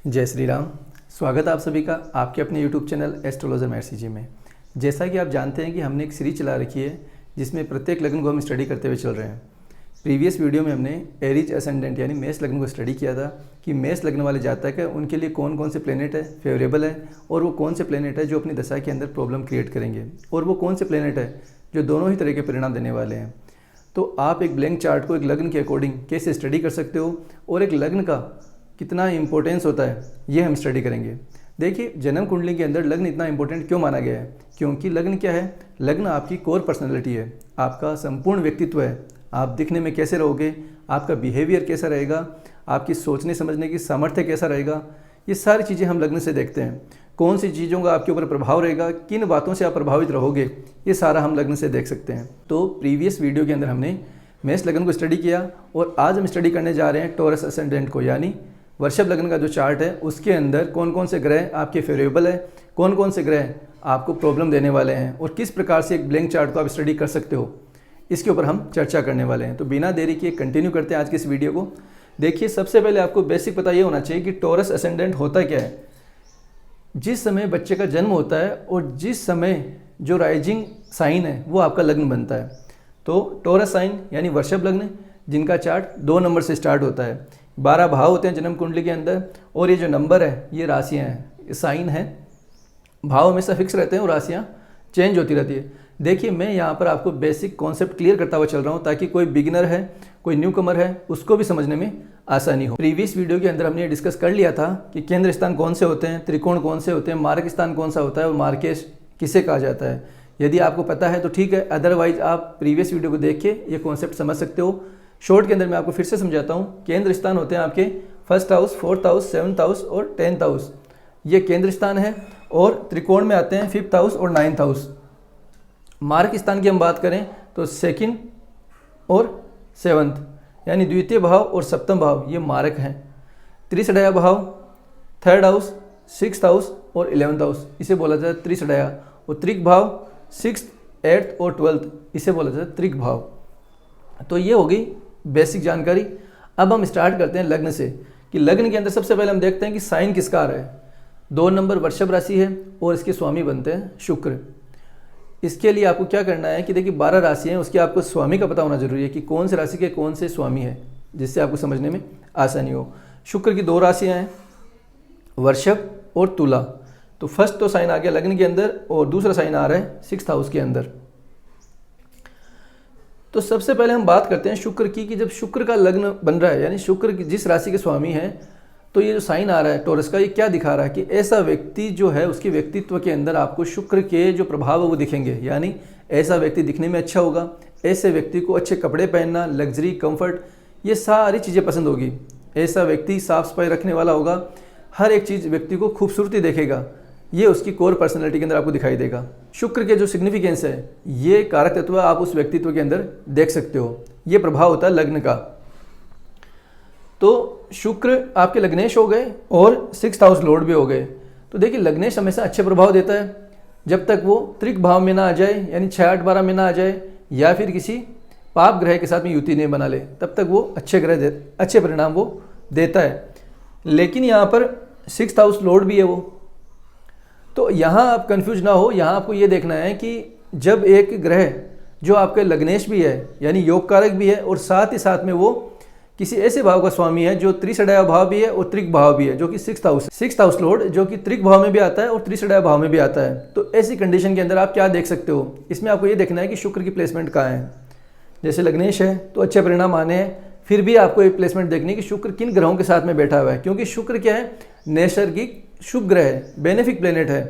जय श्री राम। स्वागत है आप सभी का आपके अपने YouTube चैनल एस्ट्रोलॉजर महर्षि जी में। जैसा कि आप जानते हैं कि हमने एक सीरीज चला रखी है जिसमें प्रत्येक लग्न को हम स्टडी करते हुए चल रहे हैं। प्रीवियस वीडियो में हमने एरीज असेंडेंट यानी मेष लग्न को स्टडी किया था कि मेष लग्न वाले जातक है उनके लिए कौन कौन से प्लेनेट है फेवरेबल है और वो कौन से प्लेनेट है जो अपनी दशा के अंदर प्रॉब्लम क्रिएट करेंगे और वो कौन से प्लेनेट है जो दोनों ही तरह के परिणाम देने वाले हैं। तो आप एक ब्लैंक चार्ट को एक लग्न के अकॉर्डिंग कैसे स्टडी कर सकते हो और एक लग्न का कितना इंपॉर्टेंस होता है ये हम स्टडी करेंगे। देखिए, जन्म कुंडली के अंदर लग्न इतना इंपॉर्टेंट क्यों माना गया है? क्योंकि लग्न क्या है? लग्न आपकी कोर पर्सनैलिटी है, आपका संपूर्ण व्यक्तित्व है। आप दिखने में कैसे रहोगे, आपका बिहेवियर कैसा रहेगा, आपकी सोचने समझने की सामर्थ्य कैसा रहेगा, ये सारी चीज़ें हम लग्न से देखते हैं। कौन सी चीज़ों का आपके ऊपर प्रभाव रहेगा, किन बातों से आप प्रभावित रहोगे, ये सारा हम लग्न से देख सकते हैं। तो प्रीवियस वीडियो के अंदर हमने मेष लग्न को स्टडी किया और आज हम स्टडी करने जा रहे हैं टॉरस असेंडेंट को, यानी वृषभ लग्न का जो चार्ट है उसके अंदर कौन कौन से ग्रह आपके फेवरेबल है, कौन कौन से ग्रह आपको प्रॉब्लम देने वाले हैं और किस प्रकार से एक ब्लैंक चार्ट को आप स्टडी कर सकते हो, इसके ऊपर हम चर्चा करने वाले हैं। तो बिना देरी किए कंटिन्यू करते हैं आज की इस वीडियो को। देखिए, सबसे पहले आपको बेसिक पता ये होना चाहिए कि टॉरस असेंडेंट होता क्या है। जिस समय बच्चे का जन्म होता है और जिस समय जो राइजिंग साइन है वो आपका लग्न बनता है। तो टॉरस साइन यानी वृषभ लग्न जिनका चार्ट 2 नंबर से स्टार्ट होता है। 12 भाव होते हैं जन्म कुंडली के अंदर और ये जो नंबर है ये राशियाँ हैं, ये साइन है। भाव हमेशा फिक्स रहते हैं और राशियाँ चेंज होती रहती है। देखिए, मैं यहाँ पर आपको बेसिक कॉन्सेप्ट क्लियर करता हुआ चल रहा हूँ ताकि कोई बिगिनर है, कोई न्यू कमर है, उसको भी समझने में आसानी हो। प्रीवियस वीडियो के अंदर हमने डिस्कस कर लिया था कि केंद्र स्थान कौन से होते हैं, त्रिकोण कौन से होते हैं, मार्ग स्थान कौन सा होता है और मार्केश किसे कहा जाता है। यदि आपको पता है तो ठीक है, अदरवाइज आप प्रीवियस वीडियो को देख के ये कॉन्सेप्ट समझ सकते हो। शॉर्ट के अंदर मैं आपको फिर से समझाता हूँ। केंद्र स्थान होते हैं आपके 1st house, 4th house, 7th house और 10th हाउस, ये केंद्र स्थान है। और त्रिकोण में आते हैं 5th हाउस और 9th हाउस। मार्क स्थान की हम बात करें तो 2nd और 7th यानी द्वितीय भाव और सप्तम भाव ये मारक हैं। त्रिसडया भाव 3rd हाउस, 6th हाउस और 11th हाउस इसे बोला जाता है त्रिसडया। और त्रिक भाव 6th, 8th और 12th इसे बोला जाता है त्रिक भाव। तो ये होगी बेसिक जानकारी। अब हम स्टार्ट करते हैं लग्न से कि लग्न के अंदर सबसे पहले हम देखते हैं कि साइन किसका आ रहा है। 2 नंबर वृषभ राशि है और इसके स्वामी बनते हैं शुक्र। इसके लिए आपको क्या करना है कि देखिए 12 राशि हैं, उसके आपको स्वामी का पता होना जरूरी है कि कौन से राशि के कौन से स्वामी है, जिससे आपको समझने में आसानी हो। शुक्र की 2 राशियाँ हैं, वृषभ और तुला। तो फर्स्ट तो साइन आ गया लग्न के अंदर और दूसरा साइन आ रहा है 6th हाउस के अंदर। तो सबसे पहले हम बात करते हैं शुक्र की कि जब शुक्र का लग्न बन रहा है यानी शुक्र जिस राशि के स्वामी है, तो ये जो साइन आ रहा है टॉरस का, ये क्या दिखा रहा है कि ऐसा व्यक्ति जो है उसके व्यक्तित्व के अंदर आपको शुक्र के जो प्रभाव है वो दिखेंगे। यानी ऐसा व्यक्ति दिखने में अच्छा होगा, ऐसे व्यक्ति को अच्छे कपड़े पहनना, लग्जरी, कंफर्ट, ये सारी चीज़ें पसंद होगी। ऐसा व्यक्ति साफ सफाई रखने वाला होगा, हर एक चीज़ व्यक्ति को खूबसूरती देखेगा, ये उसकी कोर पर्सनैलिटी के अंदर आपको दिखाई देगा। शुक्र के जो सिग्निफिकेंस है, ये कारक तत्व आप उस व्यक्तित्व के अंदर देख सकते हो। ये प्रभाव होता है लग्न का। तो शुक्र आपके लग्नेश हो गए और 6th हाउस लॉर्ड भी हो गए। तो देखिए, लग्नेश हमेशा अच्छे प्रभाव देता है जब तक वो त्रिक भाव में ना आ जाए, यानी 6, 8, 12 में ना आ जाए, या फिर किसी पाप ग्रह के साथ में युति नहीं बना ले, तब तक वो अच्छे परिणाम वो देता है। लेकिन यहाँ पर 6th हाउस लॉर्ड भी है वो। तो यहाँ आप कंफ्यूज ना हो, यहाँ आपको ये देखना है कि जब एक ग्रह जो आपके लग्नेश भी है यानी योग कारक भी है और साथ ही साथ में वो किसी ऐसे भाव का स्वामी है जो त्रिसडया भाव भी है और त्रिक भाव भी है, जो कि 6th हाउस लॉर्ड जो कि त्रिक भाव में भी आता है और त्रिसडया भाव में भी आता है। तो ऐसी कंडीशन के अंदर आप क्या देख सकते हो, इसमें आपको ये देखना है कि शुक्र की प्लेसमेंट कहाँ है। जैसे लग्नेश है तो अच्छे परिणाम आने हैं, फिर भी आपको ये प्लेसमेंट देखनी है कि शुक्र किन ग्रहों के साथ में बैठा हुआ है, क्योंकि शुक्र क्या है, नैसर्गिक शुभ ग्रह है, बेनिफिक प्लेनेट है,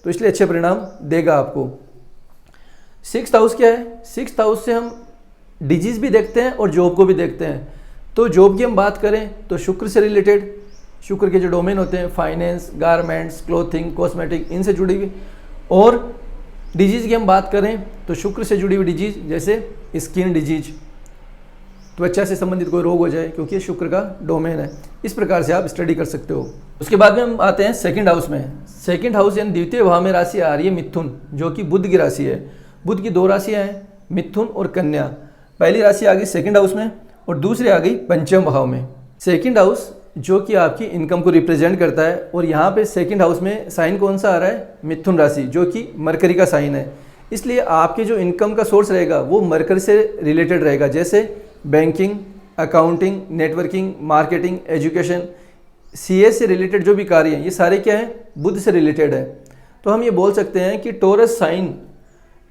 तो इसलिए अच्छे परिणाम देगा आपको। 6th हाउस क्या है? 6th हाउस से हम डिजीज भी देखते हैं और जॉब को भी देखते हैं। तो जॉब की हम बात करें तो शुक्र से रिलेटेड, शुक्र के जो डोमेन होते हैं फाइनेंस, गारमेंट्स, क्लोथिंग, कॉस्मेटिक, इनसे जुड़ी हुई। और डिजीज की हम बात करें तो शुक्र से जुड़ी हुई डिजीज जैसे स्किन डिजीज, त्वचा से संबंधित कोई रोग हो जाए, क्योंकि ये शुक्र का डोमेन है। इस प्रकार से आप स्टडी कर सकते हो। उसके बाद में हम आते हैं 2nd हाउस में। 2nd हाउस यानी द्वितीय भाव में राशि आ रही है मिथुन, जो कि बुध की राशि है। बुध की 2 राशियाँ हैं, मिथुन और कन्या। पहली राशि आ गई 2nd हाउस में और दूसरी आ गई 5वें भाव में। 2nd हाउस जो कि आपकी इनकम को रिप्रेजेंट करता है। और यहाँ पे सेकंड हाउस में साइन कौन सा आ रहा है, मिथुन राशि, जो कि मरकरी का साइन है। इसलिए आपके जो इनकम का सोर्स रहेगा वो मरकरी से रिलेटेड रहेगा, जैसे banking, accounting, networking, marketing, education, CS से रिलेटेड जो भी कार्य हैं ये सारे क्या हैं, बुध से रिलेटेड है। तो हम ये बोल सकते हैं कि टोरस साइन,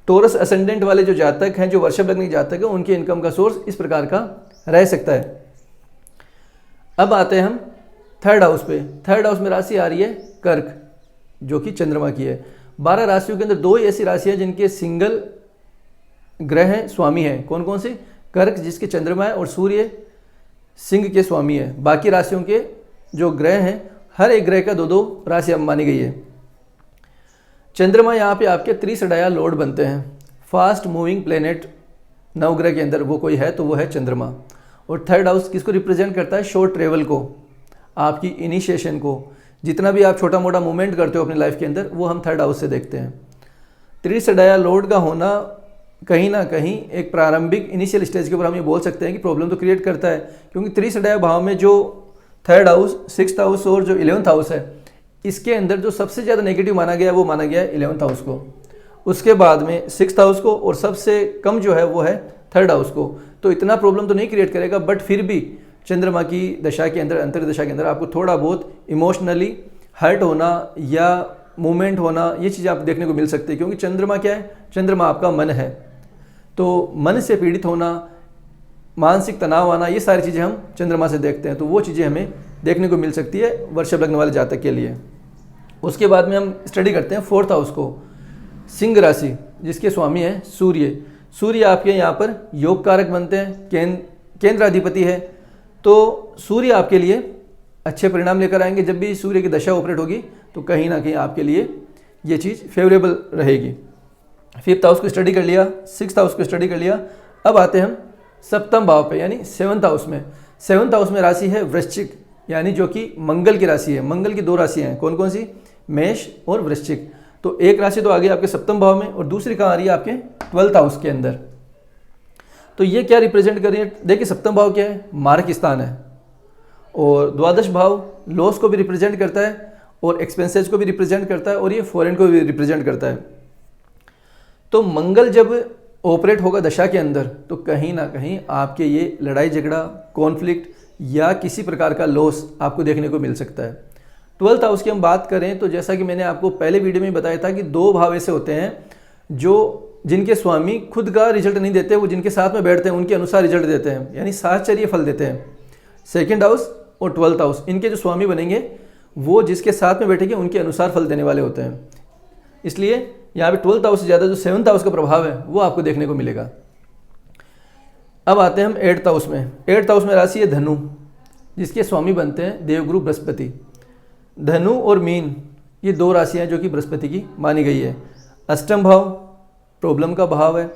टोरस असेंडेंट वाले जो जातक हैं, जो वृषभ लग्न के जातक हैं, उनके इनकम का सोर्स इस प्रकार का रह सकता है। अब आते हैं हम थर्ड हाउस पे। थर्ड हाउस में राशि आ रही है कर्क, जो कि चंद्रमा की है। 12 राशियों के अंदर 2 ही ऐसी राशियां जिनके सिंगल ग्रह हैं, स्वामी हैं। कौन कौन से? कर्क जिसके चंद्रमा है और सूर्य सिंह के स्वामी है। बाकी राशियों के जो ग्रह हैं, हर एक ग्रह का 2-2 राशि मानी गई है। चंद्रमा यहाँ पे आपके त्रिसडाया लॉर्ड बनते हैं। फास्ट मूविंग प्लेनेट नवग्रह के अंदर वो कोई है तो वो है चंद्रमा। और थर्ड हाउस किसको रिप्रेजेंट करता है? शॉर्ट ट्रेवल को, आपकी इनिशिएशन को, जितना भी आप छोटा मोटा मूवमेंट करते हो अपनी लाइफ के अंदर, वो हम थर्ड हाउस से देखते हैं। त्रिसडाया लॉर्ड का होना कहीं ना कहीं एक प्रारंभिक इनिशियल स्टेज के ऊपर हम ये बोल सकते हैं कि प्रॉब्लम तो क्रिएट करता है, क्योंकि त्रिसडाया भाव में जो थर्ड हाउस, सिक्स्थ हाउस और जो 11th हाउस है, इसके अंदर जो सबसे ज़्यादा नेगेटिव माना गया है वो माना गया है 11th हाउस को, उसके बाद में 6th हाउस को, और सबसे कम जो है वो है थर्ड हाउस को। तो इतना प्रॉब्लम तो नहीं क्रिएट करेगा, बट फिर भी चंद्रमा की दशा के अंदर, अंतर्दशा के अंदर आपको थोड़ा बहुत इमोशनली हर्ट होना या मूवमेंट होना, ये चीज़ आप देखने को मिल सकती है। क्योंकि चंद्रमा क्या है? चंद्रमा आपका मन है, तो मन से पीड़ित होना, मानसिक तनाव आना, ये सारी चीज़ें हम चंद्रमा से देखते हैं। तो वो चीज़ें हमें देखने को मिल सकती है वृषभ लग्न वाले जातक के लिए। उसके बाद में हम स्टडी करते हैं फोर्थ हाउस को, सिंह राशि, जिसके स्वामी है सूर्य। सूर्य आपके यहाँ पर योग कारक बनते हैं, केंद्राधिपति है। तो सूर्य आपके लिए अच्छे परिणाम लेकर आएंगे। जब भी सूर्य की दशा ऑपरेट होगी तो कहीं ना कहीं आपके लिए ये चीज़ फेवरेबल रहेगी। फिफ्थ हाउस को स्टडी कर लिया, सिक्स्थ हाउस को स्टडी कर लिया। अब आते हैं हम सप्तम भाव पे, यानी 7th हाउस में। 7th हाउस में राशि है वृश्चिक, यानी जो कि मंगल की राशि है। मंगल की 2 राशियाँ हैं, कौन कौन सी? मेष और वृश्चिक। तो एक राशि तो आ गई आपके सप्तम भाव में, और दूसरी कहाँ आ रही है? आपके 12th हाउस के अंदर। तो ये क्या रिप्रेजेंट कर रही है? देखिए सप्तम भाव क्या है? मार्क स्थान है, और द्वादश भाव लॉस को भी रिप्रेजेंट करता है, और एक्सपेंसेस को भी रिप्रेजेंट करता है, और ये फॉरेन को भी रिप्रेजेंट करता है। तो मंगल जब ऑपरेट होगा दशा के अंदर, तो कहीं ना कहीं आपके ये लड़ाई झगड़ा, कॉन्फ्लिक्ट या किसी प्रकार का लॉस आपको देखने को मिल सकता है। 12th हाउस की हम बात करें तो जैसा कि मैंने आपको पहले वीडियो में बताया था कि 2 भाव ऐसे होते हैं जो जिनके स्वामी खुद का रिजल्ट नहीं देते, वो जिनके साथ में बैठते हैं उनके अनुसार रिजल्ट देते हैं, यानी साहचर्य फल देते हैं। सेकंड हाउस और 12th हाउस, इनके जो स्वामी बनेंगे वो जिसके साथ में बैठेंगे उनके अनुसार फल देने वाले होते हैं। इसलिए यहाँ पे 12th हाउस से ज़्यादा जो 7th हाउस का प्रभाव है वो आपको देखने को मिलेगा। अब आते हैं हम 8th हाउस में। 8th हाउस में राशि है धनु, जिसके स्वामी बनते हैं देवगुरु बृहस्पति। धनु और मीन ये 2 राशियाँ जो कि बृहस्पति की मानी गई है। अष्टम भाव प्रॉब्लम का भाव है,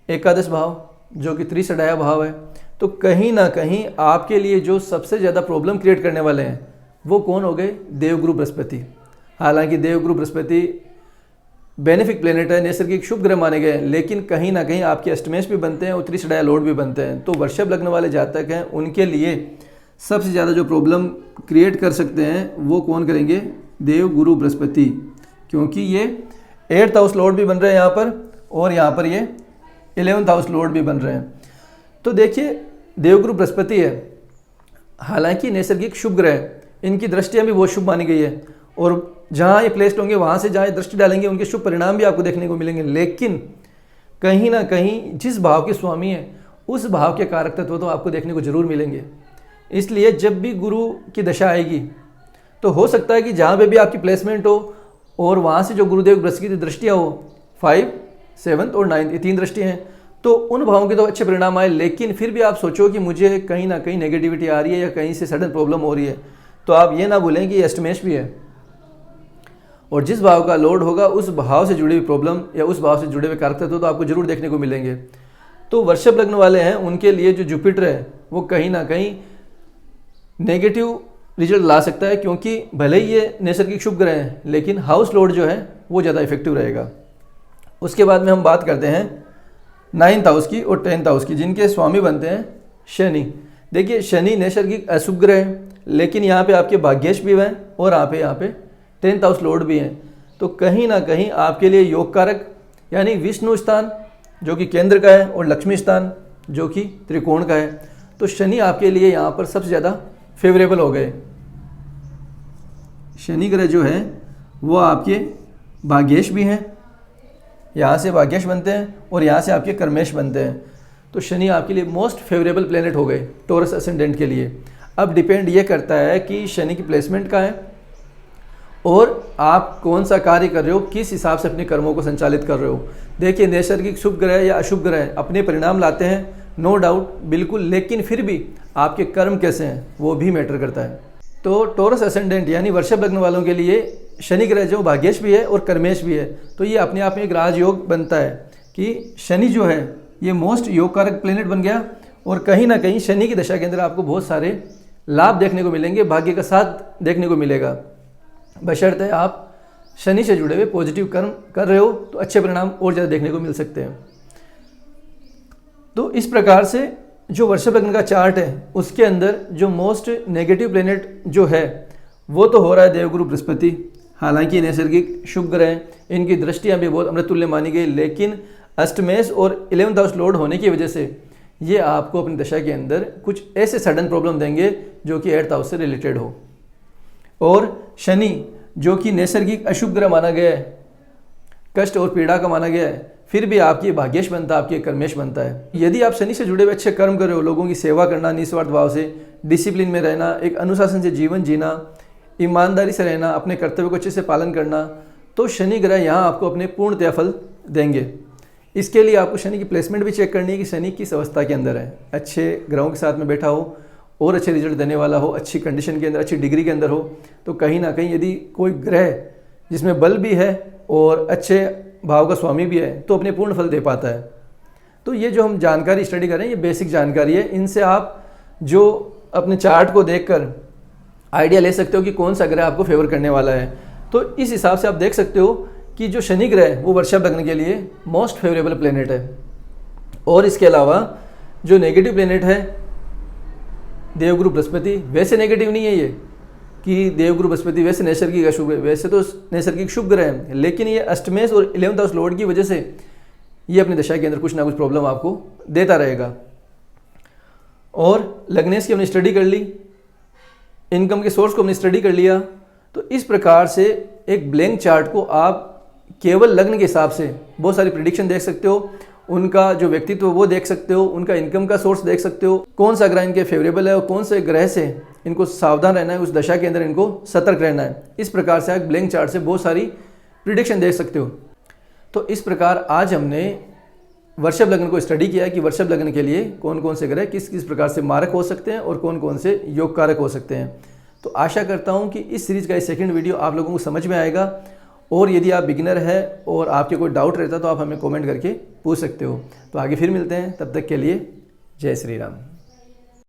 एकादश भाव जो कि त्रिसडाया भाव है। तो कहीं ना कहीं आपके लिए जो सबसे ज़्यादा प्रॉब्लम क्रिएट करने वाले हैं वो कौन हो गए? देवगुरु बृहस्पति। हालांकि देवगुरु बृहस्पति बेनिफिक प्लेनेट है, नैसर्गिक शुभ ग्रह माने गए हैं, लेकिन कहीं ना कहीं आपके अष्टमेश भी बनते हैं और त्रिसडाया लॉर्ड भी बनते हैं। तो वृषभ लग्न वाले जातक हैं, उनके लिए सबसे ज़्यादा जो प्रॉब्लम क्रिएट कर सकते हैं वो कौन करेंगे? देवगुरु बृहस्पति, क्योंकि ये 8th हाउस लॉर्ड भी बन रहे हैं यहाँ पर, और यहाँ पर ये 11th हाउस लॉर्ड भी बन रहे हैं। तो देखिए देवगुरु बृहस्पति है, हालांकि नैसर्गिक शुभ ग्रह, इनकी दृष्टियाँ भी बहुत शुभ मानी गई है, और जहाँ ये प्लेस्ड होंगे वहाँ से जहाँ दृष्टि डालेंगे उनके शुभ परिणाम भी आपको देखने को मिलेंगे। लेकिन कहीं ना कहीं जिस भाव के स्वामी है उस भाव के कारक तत्व तो आपको देखने को जरूर मिलेंगे। इसलिए जब भी गुरु की दशा आएगी तो हो सकता है कि जहाँ पे भी आपकी प्लेसमेंट हो और वहाँ से जो गुरुदेव बृहस्पति की दृष्टियाँ हो, 5, 7 और 9 ये 3 दृष्टियाँ हैं, तो उन भावों के तो अच्छे परिणाम आए। लेकिन फिर भी आप सोचो कि मुझे कहीं ना कहीं नेगेटिविटी आ रही है या कहीं से सडन प्रॉब्लम हो रही है, तो आप ये ना भूलें कि ये अष्टमेश भी है, और जिस भाव का लॉर्ड होगा उस भाव से जुड़ी हुई प्रॉब्लम या उस भाव से जुड़े हुए कारक तत्व तो आपको जरूर देखने को मिलेंगे। तो वृषभ लग्न वाले हैं, उनके लिए जो जुपिटर है वो कहीं ना कहीं नेगेटिव रिजल्ट ला सकता है, क्योंकि भले ही ये नैसर्गिक शुभ ग्रह है लेकिन हाउस लॉर्ड जो है वो ज़्यादा इफेक्टिव रहेगा। उसके बाद में हम बात करते हैं 9th हाउस की और 10th हाउस की, जिनके स्वामी बनते हैं शनि। देखिए शनि नैसर्गिक अशुभ ग्रह है, लेकिन यहाँ पे आपके भाग्येश भी हैं और यहाँ पे 10th हाउस लॉर्ड भी हैं। तो कहीं ना कहीं आपके लिए योग कारक यानी विष्णु स्थान जो कि केंद्र का है और लक्ष्मी स्थान जो कि त्रिकोण का है, तो शनि आपके लिए यहाँ पर सबसे ज़्यादा फेवरेबल हो गए। शनि ग्रह जो है वो आपके भाग्येश भी हैं, यहाँ से भाग्येश बनते हैं और यहाँ से आपके कर्मेश बनते हैं। तो शनि आपके लिए मोस्ट फेवरेबल प्लेनेट हो गए टॉरस असेंडेंट के लिए। अब डिपेंड ये करता है कि शनि की प्लेसमेंट का है और आप कौन सा कार्य कर रहे हो, किस हिसाब से अपने कर्मों को संचालित कर रहे हो। देखिए नैसर्गिक शुभ ग्रह या अशुभ ग्रह अपने परिणाम लाते हैं, नो डाउट, बिल्कुल, लेकिन फिर भी आपके कर्म कैसे हैं वो भी मैटर करता है। तो टॉरस असेंडेंट यानी वृषभ लग्न वालों के लिए शनि ग्रह जो भाग्येश भी है और कर्मेश भी है, तो ये अपने आप में एक राजयोग बनता है कि शनि जो है ये मोस्ट योग कारक प्लेनेट बन गया और कहीं ना कहीं शनि की दशा के अंदर आपको बहुत सारे लाभ देखने को मिलेंगे, भाग्य का साथ देखने को मिलेगा, बशर्ते आप शनि से जुड़े हुए पॉजिटिव कर्म कर रहे हो तो अच्छे परिणाम और ज़्यादा देखने को मिल सकते हैं। तो इस प्रकार से जो वृषभ लग्न का चार्ट है उसके अंदर जो मोस्ट नेगेटिव प्लेनेट जो है वो तो हो रहा है देवगुरु बृहस्पति। हालांकि नैसर्गिक शुभ ग्रह, इनकी दृष्टियाँ भी बहुत अमृतुल्य मानी गई, लेकिन अष्टमेश और 11th हाउस लॉर्ड होने की वजह से ये आपको अपनी दशा के अंदर कुछ ऐसे सडन प्रॉब्लम देंगे जो कि 8th हाउस से रिलेटेड हो। और शनि जो कि नैसर्गिक अशुभ ग्रह माना गया है, कष्ट और पीड़ा का माना गया है, फिर भी आपकी भाग्येश बनता है, आपकी कर्मेश बनता है। यदि आप शनि से जुड़े हुए अच्छे कर्म कर रहे हो, लोगों की सेवा करना निस्वार्थ भाव से, डिसिप्लिन में रहना, एक अनुशासन से जीवन जीना, ईमानदारी से रहना, अपने कर्तव्य को अच्छे से पालन करना, तो शनि ग्रह यहाँ आपको अपने पूर्णतया फल देंगे। इसके लिए आपको शनि की प्लेसमेंट भी चेक करनी है कि शनि किस अवस्था के अंदर है, अच्छे ग्रहों के साथ में बैठा हो और अच्छे रिजल्ट देने वाला हो, अच्छी कंडीशन के अंदर, अच्छी डिग्री के अंदर हो। तो कहीं ना कहीं यदि कोई ग्रह जिसमें बल भी है और अच्छे भाव का स्वामी भी है तो अपने पूर्ण फल दे पाता है। तो ये जो हम जानकारी स्टडी कर रहे हैं ये बेसिक जानकारी है, इनसे आप जो अपने चार्ट को देखकर आइडिया ले सकते हो कि कौन सा ग्रह आपको फेवर करने वाला है। तो इस हिसाब से आप देख सकते हो कि जो शनि ग्रह है वो वृषभ लग्न के लिए मोस्ट फेवरेबल प्लेनेट है। और इसके अलावा जो नेगेटिव प्लेनेट है देवगुरु बृहस्पति, वैसे नेगेटिव नहीं है ये कि देवगुरु बृहस्पति वैसे नैसर्गिक अशुभ है, वैसे तो नैसर्गिक शुभ ग्रह है, लेकिन ये अष्टमेश और 11th हाउस लॉर्ड की वजह से ये अपनी दशा के अंदर कुछ ना कुछ प्रॉब्लम आपको देता रहेगा। और लग्नेश की हमने स्टडी कर ली, इनकम के सोर्स को हमने स्टडी कर लिया। तो इस प्रकार से एक ब्लैंक चार्ट को आप केवल लग्न के हिसाब से बहुत सारी प्रिडिक्शन देख सकते हो, उनका जो व्यक्तित्व वो देख सकते हो, उनका इनकम का सोर्स देख सकते हो, कौन सा ग्रह इनके फेवरेबल है और कौन से ग्रह से इनको सावधान रहना है, उस दशा के अंदर इनको सतर्क रहना है। इस प्रकार से आप ब्लैंक चार्ट से बहुत सारी प्रिडिक्शन देख सकते हो। तो इस प्रकार आज हमने वृषभ लग्न को स्टडी किया कि वृषभ लग्न के लिए कौन कौन से ग्रह किस किस प्रकार से मारक हो सकते हैं और कौन कौन से योग कारक हो सकते हैं। तो आशा करता हूँ कि इस सीरीज़ का सेकंड वीडियो आप लोगों को समझ में आएगा। और यदि आप बिगिनर है और आपके कोई डाउट रहता तो आप हमें कमेंट करके पूछ सकते हो। तो आगे फिर मिलते हैं, तब तक के लिए जय श्री राम।